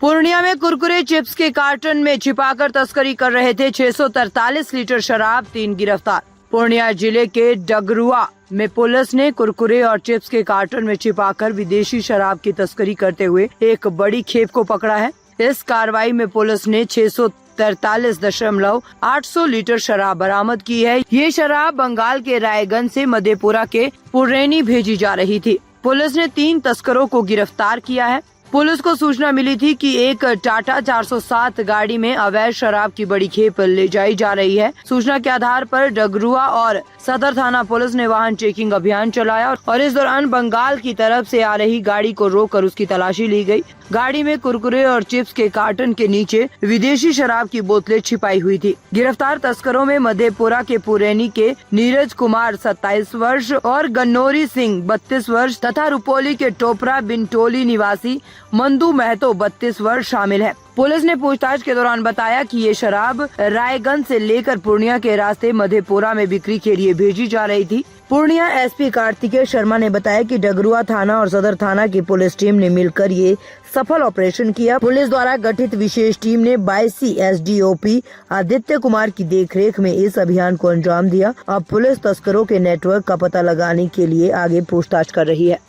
पूर्णिया में कुरकुरे चिप्स के कार्टन में छिपाकर तस्करी कर रहे थे 643 लीटर शराब, 3 गिरफ्तार। पूर्णिया जिले के डगरुआ में पुलिस ने कुरकुरे और चिप्स के कार्टन में छिपाकर विदेशी शराब की तस्करी करते हुए एक बड़ी खेप को पकड़ा है। इस कार्रवाई में पुलिस ने 643.800 लीटर शराब बरामद की है। ये शराब बंगाल के रायगंज से मधेपुरा के पुरैनी भेजी जा रही थी। पुलिस ने 3 तस्करों को गिरफ्तार किया है। पुलिस को सूचना मिली थी कि एक टाटा 407 गाड़ी में अवैध शराब की बड़ी खेप ले जाई जा रही है। सूचना के आधार पर डगरुआ और सदर थाना पुलिस ने वाहन चेकिंग अभियान चलाया और इस दौरान बंगाल की तरफ से आ रही गाड़ी को रोककर उसकी तलाशी ली गई। गाड़ी में कुरकुरे और चिप्स के कार्टन के नीचे विदेशी शराब की बोतलें छिपाई हुई थी। गिरफ्तार तस्करों में मधेपुरा के पुरैनी के नीरज कुमार 27 वर्ष और गन्नौरी सिंह 32 वर्ष तथा रुपौली के टोपरा बिनटोली निवासी मंदू महतो 32 वर्ष शामिल है। पुलिस ने पूछताछ के दौरान बताया कि ये शराब रायगंज से लेकर पूर्णिया के रास्ते मधेपुरा में बिक्री के लिए भेजी जा रही थी। पूर्णिया एसपी कार्तिकेय शर्मा ने बताया कि डगरुआ थाना और सदर थाना की पुलिस टीम ने मिलकर ये सफल ऑपरेशन किया। पुलिस द्वारा गठित विशेष टीम ने 22 एसडीओपी आदित्य कुमार की देखरेख में इस अभियान को अंजाम दिया। अब पुलिस तस्करों के नेटवर्क का पता लगाने के लिए आगे पूछताछ कर रही है।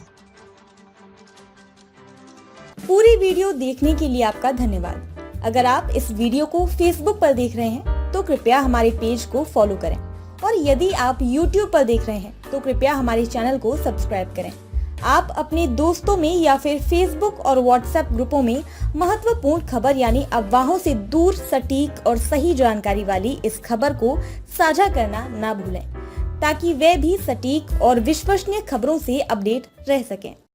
पूरी वीडियो देखने के लिए आपका धन्यवाद। अगर आप इस वीडियो को फेसबुक पर देख रहे हैं तो कृपया हमारे पेज को फॉलो करें और यदि आप यूट्यूब पर देख रहे हैं तो कृपया हमारे चैनल को सब्सक्राइब करें। आप अपने दोस्तों में या फिर फेसबुक और व्हाट्सएप ग्रुपों में महत्वपूर्ण खबर यानी अफवाहों से दूर सटीक और सही जानकारी वाली इस खबर को साझा करना ना भूलें ताकि वे भी सटीक और विश्वसनीय खबरों से अपडेट रह सकें।